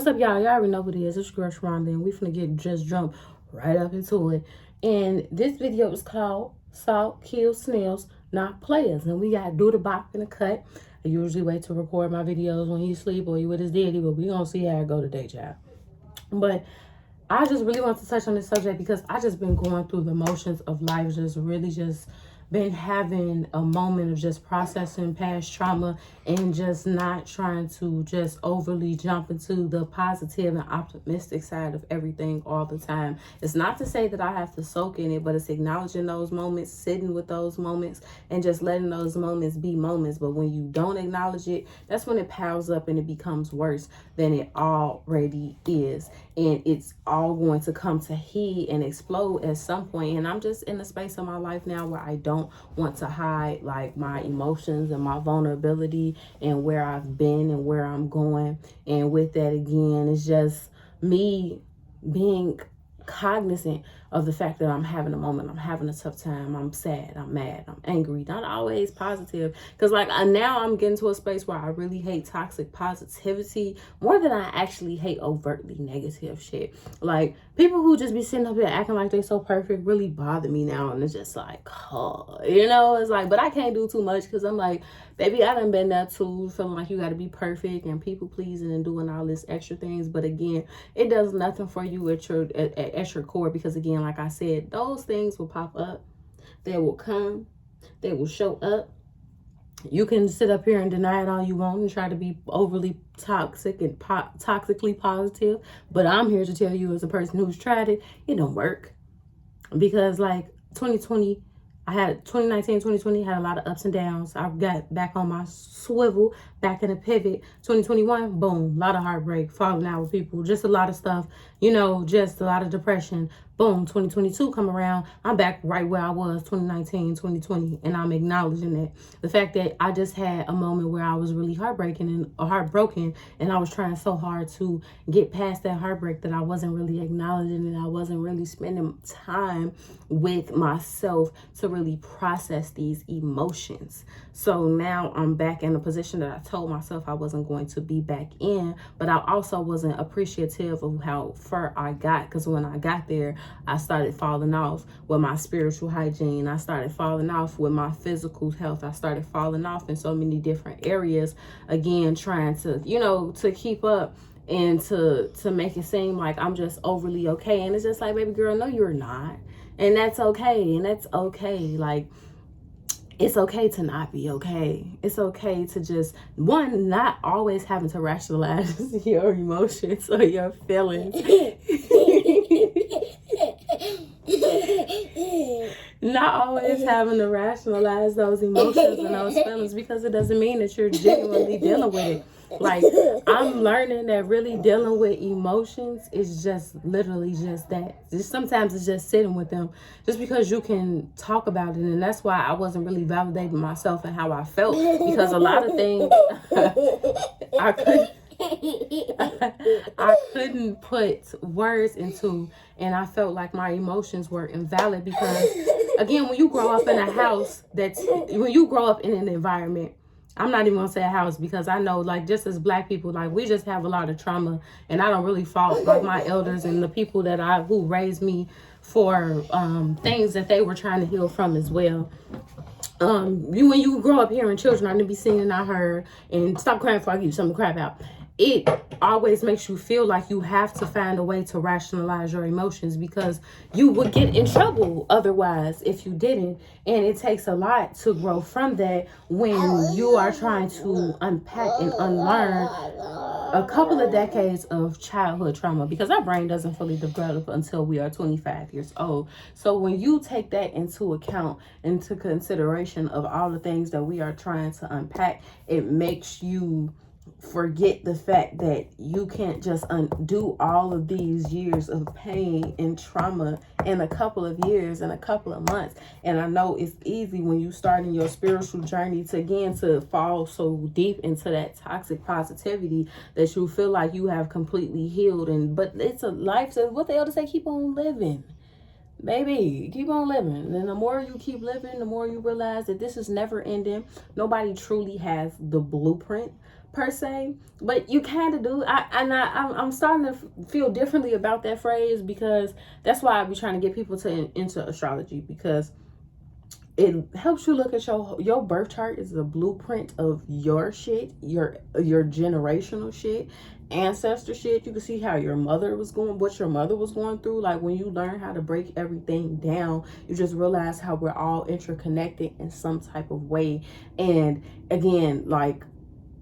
What's up, y'all? Y'all already know what it is. It's your girl Sharonda, and we finna just jump right up into it. And this video is called Salt Kills Snails, Not Playas. And we got Do the Bop in the cut. I usually wait to record my videos when he's asleep or he with his daddy, but we gonna see how it go today, child. But I just really want to touch on this subject because I just been going through the motions of life, just been having a moment of just processing past trauma and just not trying to just overly jump into the positive and optimistic side of everything all the time. It's not to say that I have to soak in it, but it's acknowledging those moments, sitting with those moments, and just letting those moments be moments. But when you don't acknowledge it, that's when it piles up and it becomes worse than it already is. And it's all going to come to heat and explode at some point. And I'm just in a space of my life now where I don't want to hide like my emotions and my vulnerability and where I've been and where I'm going. And with that, again, it's just me being cognizant of the fact that I'm having a moment, I'm having a tough time, I'm sad, I'm mad, I'm angry, not always positive. Because like now I'm getting to a space where I really hate toxic positivity more than I actually hate overtly negative shit. Like people who just be sitting up here acting like they so perfect really bother me now. And it's just like, oh, you know, it's like, but I can't do too much because I'm like, baby, I done been there too, feeling like you got to be perfect and people pleasing and doing all this extra things. But again, it does nothing for you at your core, because again, like I said, those things will pop up, they will come, they will show up. You can sit up here and deny it all you want and try to be overly toxic and toxically positive, but I'm here to tell you, as a person who's tried it, it don't work. Because like 2020, I had 2019, 2020 had a lot of ups and downs. I got back on my swivel, back in a pivot. 2021, boom, a lot of heartbreak, falling out with people, just a lot of stuff, you know, just a lot of depression. Boom, 2022 come around, I'm back right where I was 2019, 2020, and I'm acknowledging that. The fact that I just had a moment where I was really heartbroken, and I was trying so hard to get past that heartbreak that I wasn't really acknowledging it. I wasn't really spending time with myself to really process these emotions. So now I'm back in a position that I told myself I wasn't going to be back in, but I also wasn't appreciative of how far I got, because when I got there, I started falling off with my spiritual hygiene. I started falling off with my physical health. I started falling off in so many different areas, again, trying to, you know, to keep up and to make it seem like I'm just overly okay. And it's just like, baby girl, no, you're not. And that's okay. And that's okay. Like, it's okay to not be okay. It's okay to just, one, not always having to rationalize your emotions or your feelings. Not always having to rationalize those emotions and those feelings, because it doesn't mean that you're genuinely dealing with it. Like, I'm learning that really dealing with emotions is just literally just that. Just sometimes it's just sitting with them, just because you can talk about it. And that's why I wasn't really validating myself and how I felt, because a lot of things I couldn't put words into, and I felt like my emotions were invalid. Because again, when you grow up in a house when you grow up in an environment, I'm not even gonna say a house, because I know, like, just as Black people, like, we just have a lot of trauma, and I don't really fault like my elders and the people who raised me for things that they were trying to heal from as well. When you grow up hearing children, I didn't be seen and I heard, and stop crying before I give you something to cry about. It always makes you feel like you have to find a way to rationalize your emotions, because you would get in trouble otherwise if you didn't. And it takes a lot to grow from that when you are trying to unpack and unlearn a couple of decades of childhood trauma, because our brain doesn't fully develop until we are 25 years old. So when you take that into account, into consideration of all the things that we are trying to unpack, it makes you forget the fact that you can't just undo all of these years of pain and trauma in a couple of years, in a couple of months. And I know it's easy when you start in your spiritual journey to fall so deep into that toxic positivity that you feel like you have completely healed. But it's a life, so what they ought to say, keep on living. Baby, keep on living. And the more you keep living, the more you realize that this is never ending. Nobody truly has the blueprint, per se, but you kind of do. I'm starting to feel differently about that phrase, because that's why I be trying to get people to into astrology, because it helps you look at your birth chart is a blueprint of your shit, your generational shit, ancestor shit. You can see how your mother was going, what your mother was going through. Like, when you learn how to break everything down, you just realize how we're all interconnected in some type of way. And again, like,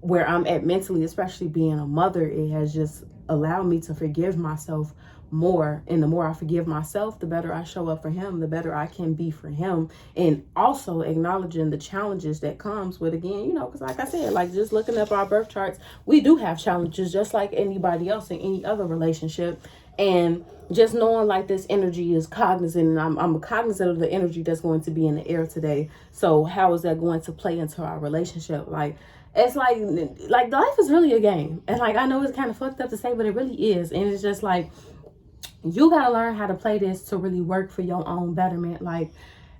where I'm at mentally, especially being a mother, it has just allowed me to forgive myself more. And the more I forgive myself, the better I show up for him, the better I can be for him. And also acknowledging the challenges that comes with, again, you know, because like I said, like, just looking up our birth charts, we do have challenges just like anybody else in any other relationship. And just knowing, like, this energy is cognizant, and I'm cognizant of the energy that's going to be in the air today. So how is that going to play into our relationship? Like, it's like life is really a game. And like, I know it's kind of fucked up to say, but it really is. And it's just like, you got to learn how to play this to really work for your own betterment. Like,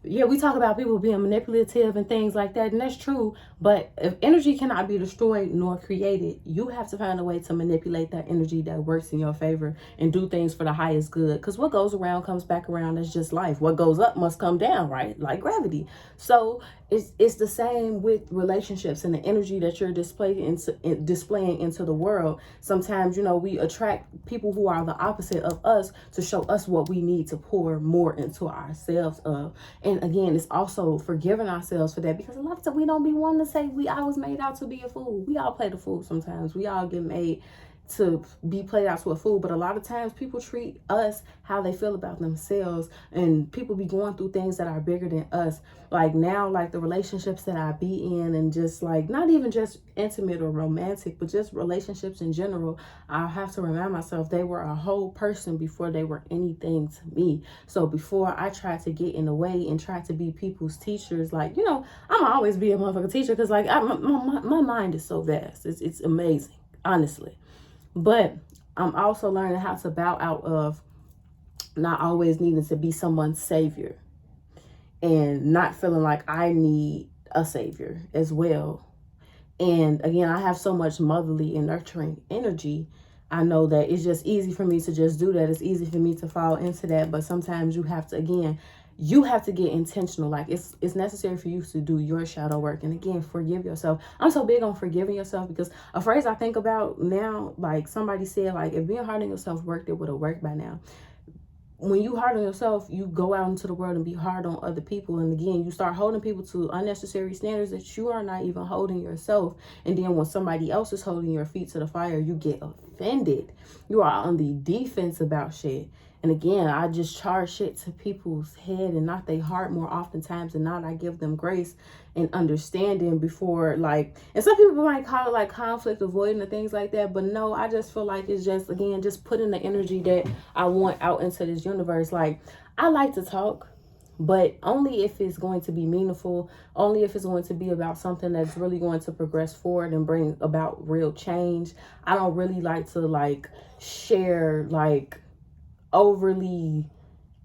yeah, we talk about people being manipulative and things like that, and that's true. But if energy cannot be destroyed nor created, you have to find a way to manipulate that energy that works in your favor and do things for the highest good. Because what goes around comes back around. That's just life. What goes up must come down, right? Like gravity. So it's the same with relationships and the energy that you're displaying into the world. Sometimes, you know, we attract people who are the opposite of us to show us what we need to pour more into ourselves of. And again, it's also forgiving ourselves for that, because a lot of times we don't be wanting to say I was made out to be a fool. We all play the fool sometimes. We all get made to be played out to a fool, but a lot of times people treat us how they feel about themselves, and people be going through things that are bigger than us. Like now, like the relationships that I be in, and just like, not even just intimate or romantic, but just relationships in general, I have to remind myself they were a whole person before they were anything to me. So before I try to get in the way and try to be people's teachers, like, you know, I'm always be a motherfucking teacher, because like my mind is so vast. It's amazing, honestly. But I'm also learning how to bow out of not always needing to be someone's savior, and not feeling like I need a savior as well. And again, I have so much motherly and nurturing energy. I know that it's just easy for me to just do that. It's easy for me to fall into that. But sometimes you have to, again, you have to get intentional. Like, it's necessary for you to do your shadow work. And again, forgive yourself. I'm so big on forgiving yourself, because a phrase I think about now, like somebody said, like, if being hard on yourself worked, it would have worked by now. When you hard on yourself, you go out into the world and be hard on other people. And again, you start holding people to unnecessary standards that you are not even holding yourself. And then when somebody else is holding your feet to the fire, you get offended. You are on the defense about shit. And again, I just charge shit to people's head and not their heart more oftentimes than not. I give them grace and understanding before, like, and some people might call it like conflict avoiding and things like that. But no, I just feel like it's just, again, just putting the energy that I want out into this universe. Like, I like to talk, but only if it's going to be meaningful, only if it's going to be about something that's really going to progress forward and bring about real change. I don't really like to, like, share, like, overly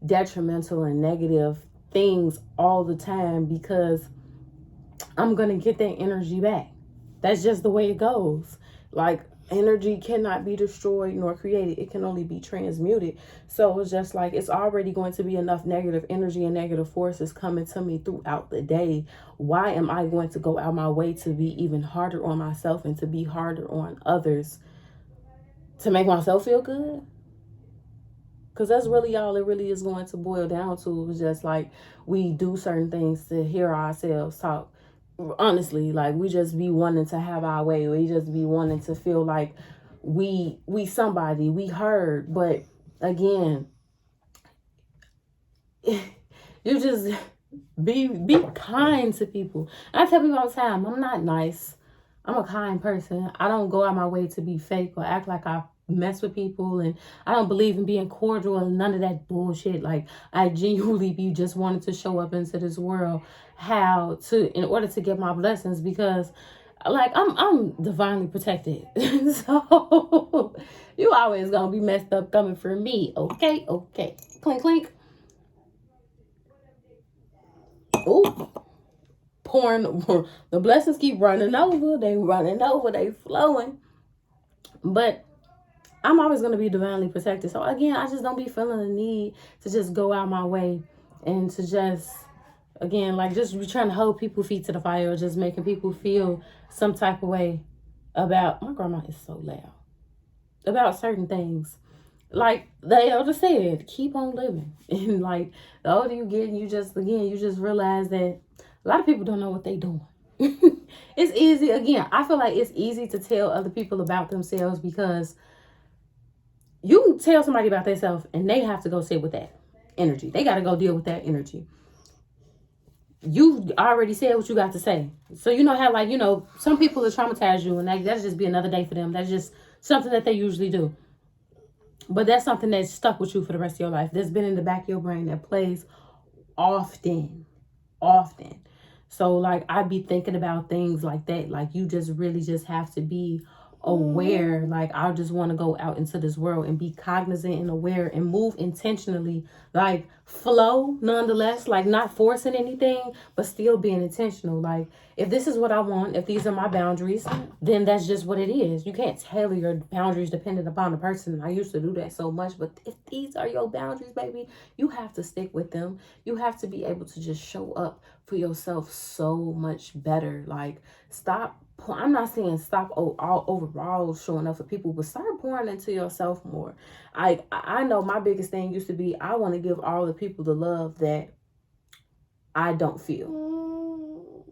detrimental and negative things all the time, because I'm gonna get that energy back. That's just the way it goes. Like, energy cannot be destroyed nor created. It can only be transmuted. So it's just like, it's already going to be enough negative energy and negative forces coming to me throughout the day. Why am I going to go out my way to be even harder on myself and to be harder on others to make myself feel good? Because that's really all it really is going to boil down to. It's just like, we do certain things to hear ourselves talk. Honestly, like, we just be wanting to have our way. We just be wanting to feel like we somebody, we heard. But again, you just be kind to people. I tell people all the time, I'm not nice. I'm a kind person. I don't go out my way to be fake or act like I mess with people, and I don't believe in being cordial and none of that bullshit. Like, I genuinely be just wanting to show up into this world in order to get my blessings, because like, I'm divinely protected. So you always gonna be messed up coming from me. Okay, clink clink. Oh, pouring, the blessings keep running over. They running over. They flowing. But I'm always going to be divinely protected. So again, I just don't be feeling the need to just go out my way and to just, again, like just be trying to hold people's feet to the fire or just making people feel some type of way about, my grandma is so loud, about certain things. Like the elder said, keep on living. And like the older you get, you just realize that a lot of people don't know what they doing. It's easy. Again, I feel like it's easy to tell other people about themselves because you can tell somebody about themselves and they have to go sit with that energy. They got to go deal with that energy. You already said what you got to say. So you know how, like, you know, some people will traumatize you and that'll just be another day for them. That's just something that they usually do. But that's something that's stuck with you for the rest of your life. That's been in the back of your brain that plays often. So like I be thinking about things like that. Like you just really just have to be aware. Like I just want to go out into this world and be cognizant and aware and move intentionally, like flow nonetheless, like not forcing anything, but still being intentional. Like if this is what I want, if these are my boundaries, then that's just what it is. You can't tailor your boundaries dependent upon the person. I used to do that so much, but if these are your boundaries, baby, you have to stick with them. You have to be able to just show up for yourself so much better. Like stop, I'm not saying stop all overall showing up for people, but start pouring into yourself more. I know my biggest thing used to be I want to give all the people the love that I don't feel,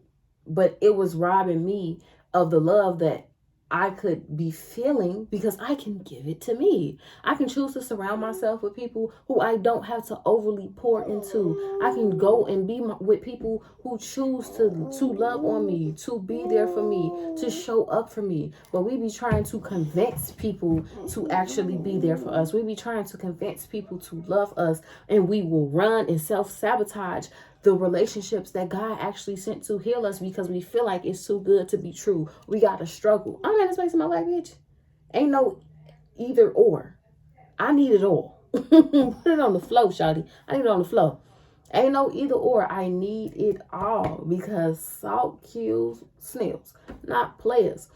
but it was robbing me of the love that I could be feeling because I can give it to me. I can choose to surround myself with people who I don't have to overly pour into. I can go and be with people who choose to love on me, to be there for me, to show up for me. But we be trying to convince people to actually be there for us. We be trying to convince people to love us, and we will run and self-sabotage the relationships that God actually sent to heal us because we feel like it's too good to be true. We gotta struggle. I'm in this place in my life, bitch. Ain't no either or. I need it all. Put it on the flow, shawty. I need it on the flow. Ain't no either or. I need it all because salt kills snails, not players.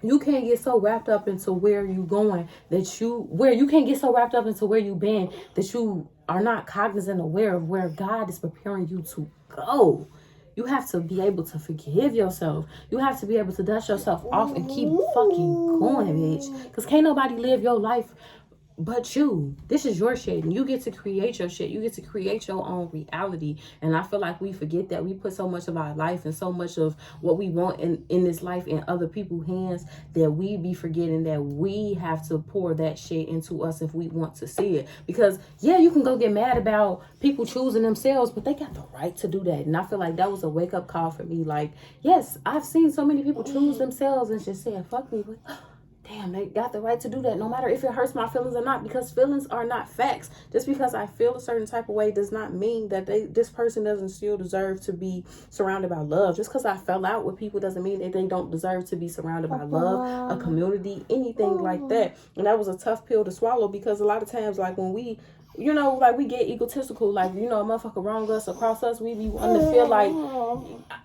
You can't get so wrapped up into where you going you can't get so wrapped up into where you been that you are not cognizant aware of where God is preparing you to go. You have to be able to forgive yourself. You have to be able to dust yourself off and keep fucking going, bitch. Because can't nobody live your life but you. This is your shit and you get to create your shit. You get to create your own reality. And I feel like we forget that. We put so much of our life and so much of what we want in this life in other people's hands that we be forgetting that we have to pour that shit into us if we want to see it. Because yeah, you can go get mad about people choosing themselves, but they got the right to do that. And I feel like that was a wake up call for me. Like, yes, I've seen so many people choose themselves and just saying, fuck me. Damn, they got the right to do that no matter if it hurts my feelings or not, because feelings are not facts. Just because I feel a certain type of way does not mean that this person doesn't still deserve to be surrounded by love. Just because I fell out with people doesn't mean that they don't deserve to be surrounded by love, a community, anything like that. And that was a tough pill to swallow because a lot of times, like when we, you know, like we get egotistical, like, you know, a motherfucker wrong us across us, we be wanting to feel like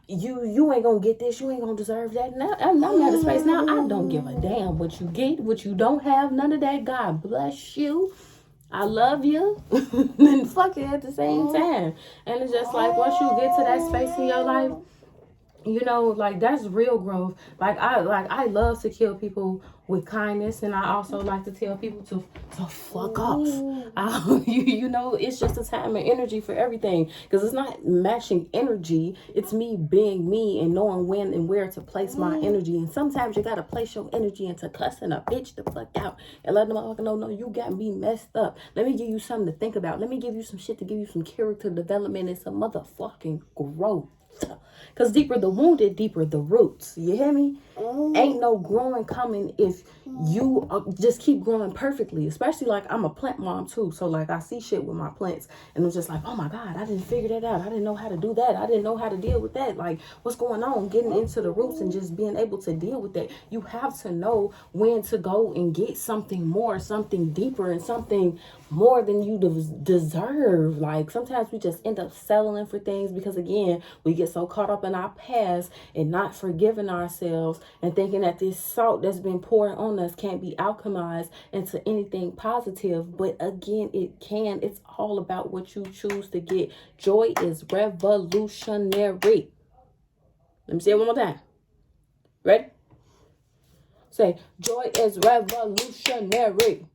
you ain't gonna get this, you ain't gonna deserve that. Now I'm out of space. Now I don't give a damn what you get, what you don't have, none of that. God bless you. I love you. And fuck it at the same time. And it's just like once you get to that space in your life, you know, like that's real growth. I love to kill people with kindness, and I also like to tell people to fuck off. You know, it's just a time and energy for everything, because it's not matching energy. It's me being me and knowing when and where to place my energy. And sometimes you gotta place your energy into cussing a bitch the fuck out and let them motherfucker know, no, you got me messed up. Let me give you something to think about. Let me give you some shit to give you some character development and some motherfucking growth. Because deeper the wounded, deeper the roots. You hear me? Ain't no growing coming if you just keep growing perfectly. Especially like I'm a plant mom too. So like I see shit with my plants and I'm just like, oh my God, I didn't figure that out. I didn't know how to do that. I didn't know how to deal with that. Like what's going on? Getting into the roots and just being able to deal with that. You have to know when to go and get something more, something deeper, and something more than you deserve. Like sometimes we just end up settling for things because again, we get so caught up in our past and not forgiving ourselves and thinking that this salt that's been poured on us can't be alchemized into anything positive. But again, it can. It's all about what you choose to get. Joy is revolutionary. Let me say it one more time. Ready? Say, joy is revolutionary.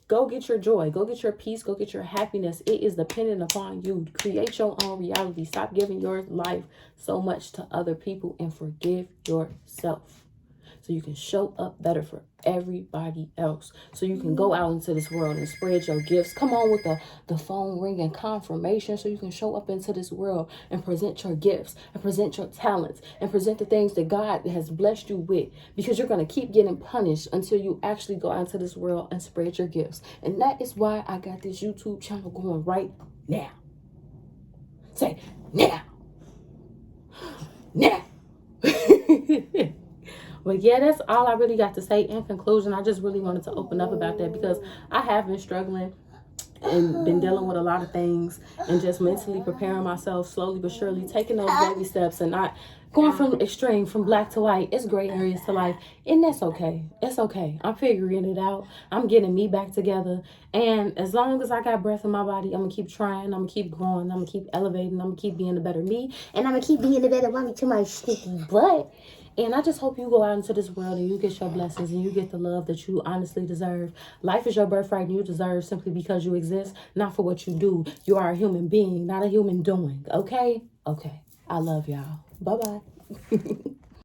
Go get your joy. Go get your peace. Go get your happiness. It is dependent upon you. Create your own reality. Stop giving your life so much to other people and forgive yourself. So you can show up better for everybody else. So you can go out into this world and spread your gifts. Come on with the phone ringing confirmation so you can show up into this world and present your gifts and present your talents and present the things that God has blessed you with, because you're going to keep getting punished until you actually go out into this world and spread your gifts. And that is why I got this YouTube channel going right now. Say now. Now. But yeah, that's all I really got to say in conclusion. I just really wanted to open up about that because I have been struggling and been dealing with a lot of things and just mentally preparing myself slowly but surely, taking those baby steps and not going from extreme, from black to white. It's gray areas to life, and that's okay. It's okay. I'm figuring it out. I'm getting me back together, and as long as I got breath in my body, I'm gonna keep trying. I'm gonna keep growing. I'm gonna keep elevating. I'm gonna keep being a better me, and I'm gonna keep being the better mommy to my sticky butt. And I just hope you go out into this world and you get your blessings and you get the love that you honestly deserve. Life is your birthright and you deserve simply because you exist, not for what you do. You are a human being, not a human doing. Okay? Okay. I love y'all. Bye-bye.